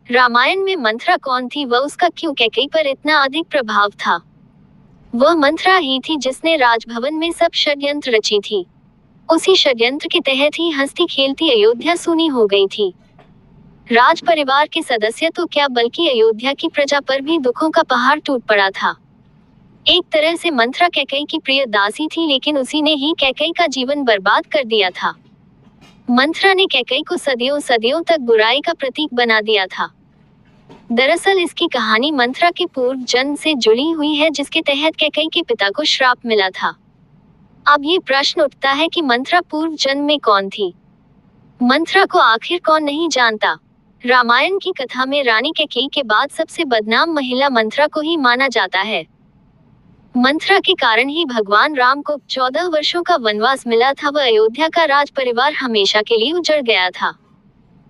रामायण में मंथरा कौन थी, वह उसका क्यों कैकेयी पर इतना अधिक प्रभाव था? वह मंथरा ही थी जिसने राजभवन में सब षड्यंत्र रची थी। उसी षड्यंत्र के तहत ही हंसती खेलती अयोध्या सूनी हो गई थी। राज परिवार के सदस्य तो क्या, बल्कि अयोध्या की प्रजा पर भी दुखों का पहाड़ टूट पड़ा था। एक तरह से मंथरा कैकेयी की प्रिय दासी थी, लेकिन उसी ने ही कैकेयी का जीवन बर्बाद कर दिया था। मंथरा ने कैकेयी को सदियों सदियों तक बुराई का प्रतीक बना दिया था। दरअसल इसकी कहानी मंथरा के पूर्व जन्म से जुड़ी हुई है, जिसके तहत कैकेयी के पिता को श्राप मिला था। अब ये प्रश्न उठता है कि मंथरा पूर्व जन्म में कौन थी? मंथरा को आखिर कौन नहीं जानता? रामायण की कथा में रानी कैकेयी के बाद सबसे बदनाम महिला मंथरा को ही माना जाता है। मंथरा के कारण ही भगवान राम को 14 वर्षों का वनवास मिला था। वह अयोध्या का राज परिवार हमेशा के लिए उजड़ गया था।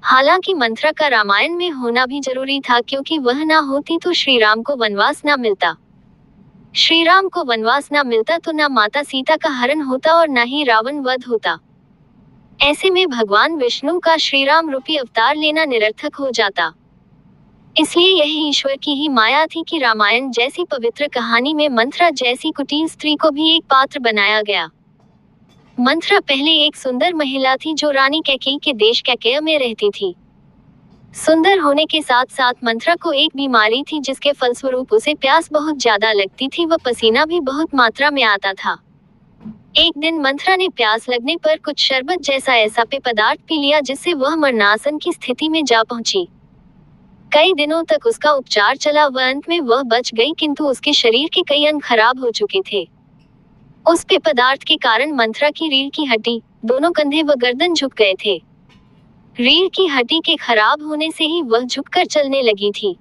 हालांकि मंथरा का रामायण में होना भी जरूरी था, क्योंकि वह ना होती तो श्री राम को वनवास ना मिलता। श्री राम को वनवास ना मिलता तो ना माता सीता का हरण होता और ना ही रावण वध होता। ऐसे में भगवान विष्णु का श्री राम रूपी अवतार लेना निरर्थक हो जाता। इसलिए यह ईश्वर की ही माया थी कि रामायण जैसी पवित्र कहानी में मंथरा जैसी कुटिल स्त्री को भी एक पात्र बनाया गया। मंथरा पहले एक सुंदर महिला थी जो रानी कैकेयी के देश कैकेय में रहती थी। सुंदर होने के साथ साथ मंथरा को एक बीमारी थी, जिसके फलस्वरूप उसे प्यास बहुत ज्यादा लगती थी। वह पसीना भी बहुत मात्रा में आता था। एक दिन मंथरा ने प्यास लगने पर कुछ शरबत जैसा ऐसा पेय पदार्थ पी लिया, जिससे वह मरणासन की स्थिति में जा पहुंची। कई दिनों तक उसका उपचार चला व अंत में वह बच गई, किंतु उसके शरीर के कई अंग खराब हो चुके थे। उस पेय पदार्थ के कारण मंथरा की रीढ़ की हड्डी, दोनों कंधे व गर्दन झुक गए थे। रीढ़ की हड्डी के खराब होने से ही वह झुककर चलने लगी थी।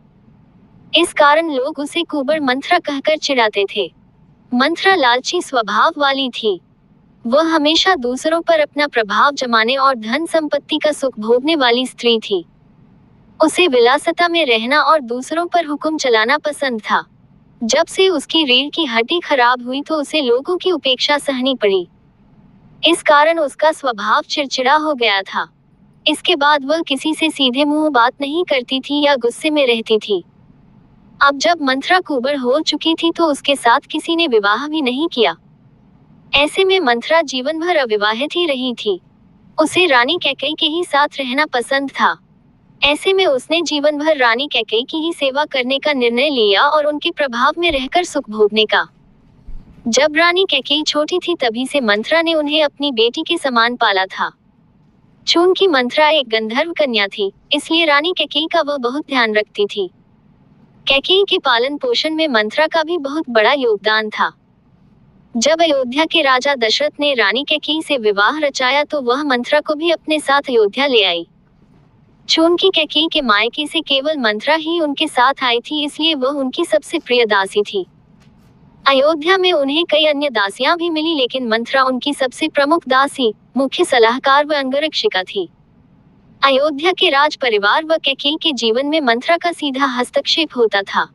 इस कारण लोग उसे कुबड़ मंथरा कहकर चिढ़ाते थे। मंथरा लालची स्वभाव वाली थी। वह हमेशा दूसरों पर अपना प्रभाव जमाने और धन संपत्ति का सुख भोगने वाली स्त्री थी। उसे विलासिता में रहना और दूसरों पर हुक्म चलाना पसंद था। जब से उसकी रीढ़ की हड्डी खराब हुई तो उसे लोगों की उपेक्षा सहनी पड़ी। इस कारण उसका स्वभाव चिड़चिड़ा हो गया था। इसके बाद वह किसी से सीधे मुंह बात नहीं करती थी या गुस्से में रहती थी। अब जब मंथरा कुबड़ हो चुकी थी तो उसके साथ किसी ने विवाह भी नहीं किया। ऐसे में मंथरा जीवन भर अविवाहित ही रही थी। उसे रानी कैकेयी के ही साथ रहना पसंद था। ऐसे में उसने जीवन भर रानी कैकेयी की ही सेवा करने का निर्णय लिया और उनके प्रभाव में रहकर सुख भोगने का। जब रानी कैकेयी छोटी थी तभी से मंथरा ने उन्हें अपनी बेटी के समान पाला था। चूंकि मंथरा एक गंधर्व कन्या थी, इसलिए रानी कैकेयी का वह बहुत ध्यान रखती थी। कैकेयी के पालन पोषण में मंथरा का भी बहुत बड़ा योगदान था। जब अयोध्या के राजा दशरथ ने रानी कैकेयी से विवाह रचाया तो वह मंथरा को भी अपने साथ अयोध्या ले आई। चूंकि कैकेयी के मायके से केवल मंथरा ही उनके साथ आई थी, इसलिए वह उनकी सबसे प्रिय दासी थी। अयोध्या में उन्हें कई अन्य दासियां भी मिली, लेकिन मंथरा उनकी सबसे प्रमुख दासी, मुख्य सलाहकार व अंगरक्षिका थी। अयोध्या के राज परिवार व कैकेयी के जीवन में मंथरा का सीधा हस्तक्षेप होता था।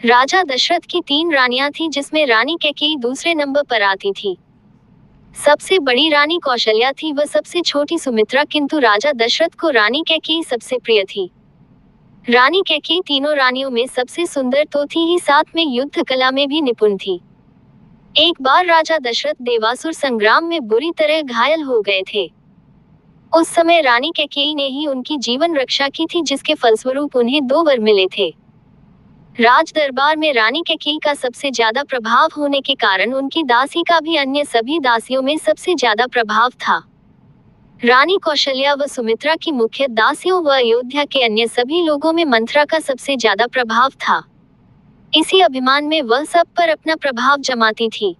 राजा दशरथ की 3 रानियां थीं, जिसमें रानी कैकेयी दूसरे नंबर पर आती थी। सबसे बड़ी रानी कौशल्या थी व सबसे छोटी सुमित्रा, किंतु राजा दशरथ को रानी कैकेयी सबसे प्रिय थी। रानी कैकेयी तीनों रानियों में सबसे सुंदर तो थी ही, साथ में युद्ध कला में भी निपुण थी। एक बार राजा दशरथ देवासुर संग्राम में बुरी तरह घायल हो गए थे। उस समय रानी कैकेयी ने ही उनकी जीवन रक्षा की थी, जिसके फलस्वरूप उन्हें 2 वर मिले थे। राज दरबार में रानी कैकेयी का सबसे ज्यादा प्रभाव होने के कारण उनकी दासी का भी अन्य सभी दासियों में सबसे ज्यादा प्रभाव था। रानी कौशल्या व सुमित्रा की मुख्य दासियों व अयोध्या के अन्य सभी लोगों में मंथरा का सबसे ज्यादा प्रभाव था। इसी अभिमान में वह सब पर अपना प्रभाव जमाती थी।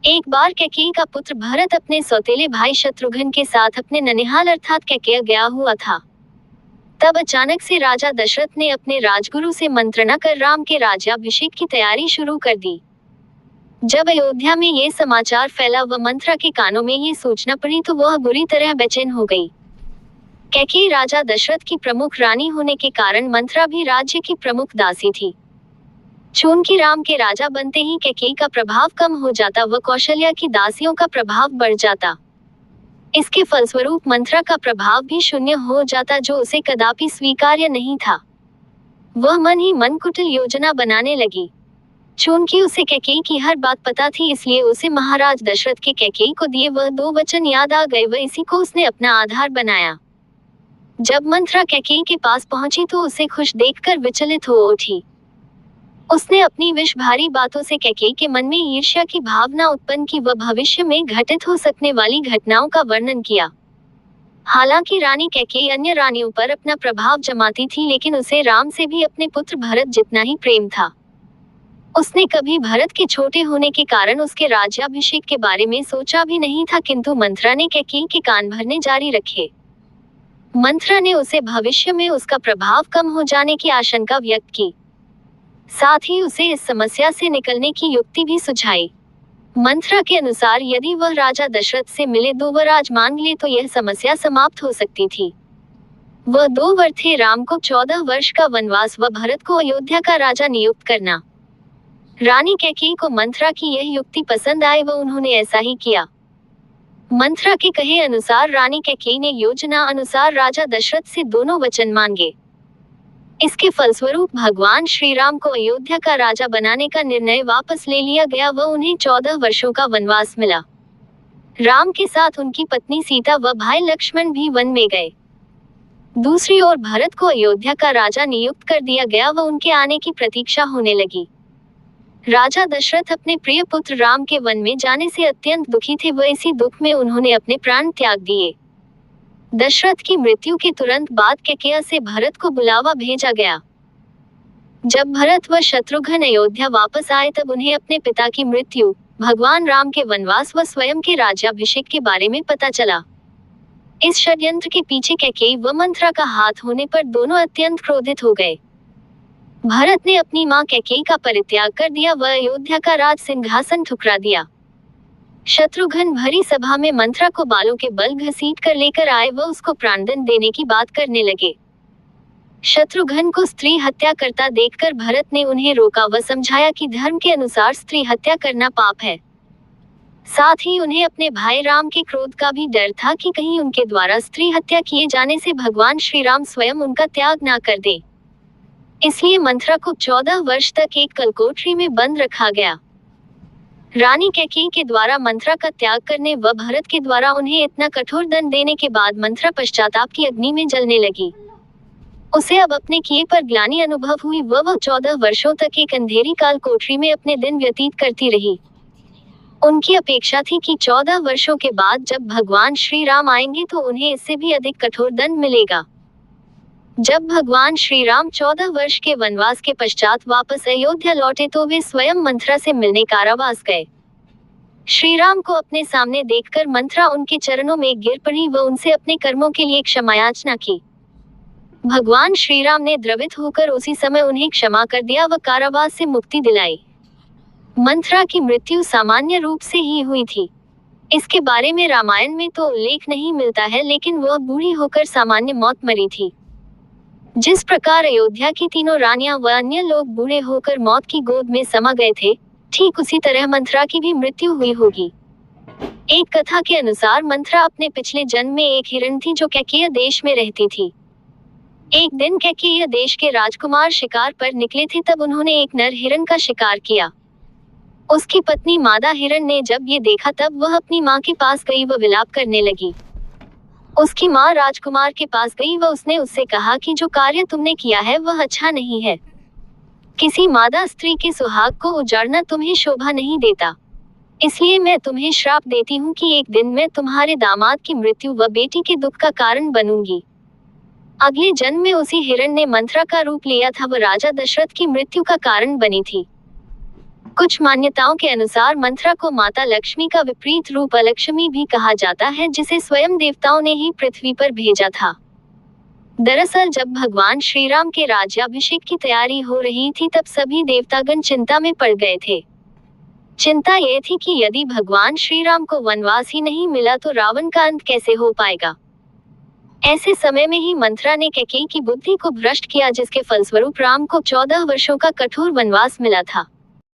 एक बार कैकेयी का पुत्र भरत अपने सौतेले भाई शत्रुघ्न के साथ अपने ननिहाल अर्थात कैकेय गया हुआ था। तब अचानक से राजा दशरथ ने अपने राजगुरु से मंत्रणा कर राम के राज्याभिषेक की तैयारी शुरू कर दी। जब अयोध्या में ये समाचार फैला व मंथरा के कानों में ये सूचना पड़ी तो वह बुरी तरह बेचैन हो गई। कैकेयी राजा दशरथ की प्रमुख रानी होने के कारण मंथरा भी राज्य की प्रमुख दासी थी। चूंकि राम के राजा बनते ही कैकेयी का प्रभाव कम हो जाता व कौशल्या की दासियों का प्रभाव बढ़ जाता। इसके फलस्वरूप मंथरा का प्रभाव भी शून्य हो जाता, जो उसे कदापि स्वीकार्य नहीं था। वह मन ही मन कुटिल योजना बनाने लगी। चूंकि उसे कैकेयी की हर बात पता थी, इसलिए उसे महाराज दशरथ के कैकेयी को दिए वह 2 वचन याद आ गए। वह इसी को उसने अपना आधार बनाया। जब मंथरा कैकेयी के पास पहुंची तो उसे खुश देखकर विचलित हो उठी। उसने अपनी विष भारी बातों से कैकेयी के मन में ईर्ष्या की भावना उत्पन्न की। वह भविष्य में घटित हो सकने वाली घटनाओं का वर्णन किया। हालांकि रानी कैकेयी अन्य रानियों पर अपना प्रभाव जमाती थी, लेकिन उसे राम से भी अपने पुत्र भरत जितना ही प्रेम था। उसने कभी भरत के छोटे होने के कारण उसके राज्याभिषेक के बारे में सोचा भी नहीं था, किंतु मंथरा ने कैकेयी के कान भरने जारी रखे। मंथरा ने उसे भविष्य में उसका प्रभाव कम हो जाने की आशंका व्यक्त की। साथ ही उसे इस समस्या से निकलने की युक्ति भी सुझाई। मंथरा के अनुसार यदि वह राजा दशरथ से मिले 2 वर आज मांग ले तो यह समस्या समाप्त हो सकती थी। वह 2 वर थे, राम को 14 वर्ष का वनवास व भरत को अयोध्या का राजा नियुक्त करना। रानी कैकेयी को मंथरा की यह युक्ति पसंद आई व उन्होंने ऐसा ही किया। मंथरा के कहे अनुसार रानी कैकेयी ने योजना अनुसार राजा दशरथ से दोनों वचन मांगे। इसके फलस्वरूप भगवान श्री राम को अयोध्या का राजा बनाने का निर्णय वापस ले लिया गया व उन्हें 14 वर्षों का वनवास मिला। राम के साथ उनकी पत्नी सीता व भाई लक्ष्मण भी वन में गए। दूसरी ओर भरत को अयोध्या का राजा नियुक्त कर दिया गया व उनके आने की प्रतीक्षा होने लगी। राजा दशरथ अपने प्रिय पुत्र राम के वन में जाने से अत्यंत दुखी थे व इसी दुख में उन्होंने अपने प्राण त्याग दिए। दशरथ की मृत्यु के तुरंत बाद कैकेयी से भरत को बुलावा भेजा गया। जब भरत व शत्रुघ्न अयोध्या वापस आए तब उन्हें अपने पिता की मृत्यु, भगवान राम के वनवास व स्वयं के राज्याभिषेक के बारे में पता चला। इस षड्यंत्र के पीछे कैकेयी व मंथरा का हाथ होने पर दोनों अत्यंत क्रोधित हो गए। भरत ने अपनी मां कैकेयी का परित्याग कर दिया व अयोध्या का राज सिंहासन ठुकरा दिया। शत्रुघ्न भरी सभा में मंथरा को बालों के बल घसीट कर लेकर आए व उसको प्राणदंड देने की बात करने लगे। शत्रुघ्न को स्त्री हत्या करता देखकर भरत ने उन्हें रोका व समझाया कि धर्म के अनुसार स्त्री हत्या करना पाप है। साथ ही उन्हें अपने भाई राम के क्रोध का भी डर था कि कहीं उनके द्वारा स्त्री हत्या किए जाने से भगवान श्री राम स्वयं उनका त्याग ना कर दे। इसलिए मंथरा को 14 वर्ष तक एक कलकोठरी में बंद रखा गया। रानी कैकेयी के द्वारा मंथरा का त्याग करने व भरत के द्वारा उन्हें इतना कठोर दंड देने के बाद मंथरा पश्चाताप की अग्नि में जलने लगी। उसे अब अपने किए पर ग्लानि अनुभव हुई व वह 14 वर्षों तक एक अंधेरी काल कोठरी में अपने दिन व्यतीत करती रही। उनकी अपेक्षा थी कि 14 वर्षों के बाद जब भगवान श्री राम आएंगे तो उन्हें इससे भी अधिक कठोर दंड मिलेगा। जब भगवान श्री राम 14 वर्ष के वनवास के पश्चात वापस अयोध्या लौटे तो वे स्वयं मंथरा से मिलने कारावास गए। श्री राम को अपने सामने देखकर मंथरा उनके चरणों में गिर पड़ी व उनसे अपने कर्मों के लिए क्षमा याचना की। भगवान श्री राम ने द्रवित होकर उसी समय उन्हें क्षमा कर दिया व कारावास से मुक्ति दिलाई। मंथरा की मृत्यु सामान्य रूप से ही हुई थी। इसके बारे में रामायण में तो उल्लेख नहीं मिलता है, लेकिन वह बूढ़ी होकर सामान्य मौत मरी थी। जिस प्रकार अयोध्या की तीनों रानियां व अन्य लोग बूढ़े होकर मौत की गोद में समा गए थे, ठीक उसी तरह मंथरा की भी मृत्यु हुई होगी। एक कथा के अनुसार मंथरा अपने पिछले जन्म में एक हिरण थी जो कैकेयी देश में रहती थी। एक दिन कैकेयी देश के राजकुमार शिकार पर निकले थे, तब उन्होंने एक नर हिरण का शिकार किया। उसकी पत्नी मादा हिरण ने जब ये देखा तब वह अपनी माँ के पास गई व विलाप करने लगी। उसकी माँ राजकुमार के पास गई व उसने उससे कहा कि जो कार्य तुमने किया है वह अच्छा नहीं है। किसी मादा स्त्री के सुहाग को उजाड़ना तुम्हें शोभा नहीं देता। इसलिए मैं तुम्हें श्राप देती हूँ कि एक दिन मैं तुम्हारे दामाद की मृत्यु व बेटी के दुख का कारण बनूंगी। अगले जन्म में उसी हिरण ने मंथरा का रूप लिया था व राजा दशरथ की मृत्यु का कारण बनी थी। कुछ मान्यताओं के अनुसार मंथरा को माता लक्ष्मी का विपरीत रूप अलक्ष्मी भी कहा जाता है, जिसे स्वयं देवताओं ने ही पृथ्वी पर भेजा था। दरअसल जब भगवान श्री राम के राज्याभिषेक की तैयारी हो रही थी तब सभी देवतागण चिंता में पड़ गए थे। चिंता ये थी कि यदि भगवान श्री राम को वनवास ही नहीं मिला तो रावण का अंत कैसे हो पाएगा। ऐसे समय में ही मंथरा ने कैकेयी की बुद्धि को भ्रष्ट किया, जिसके फलस्वरूप राम को 14 वर्षों का कठोर वनवास मिला था।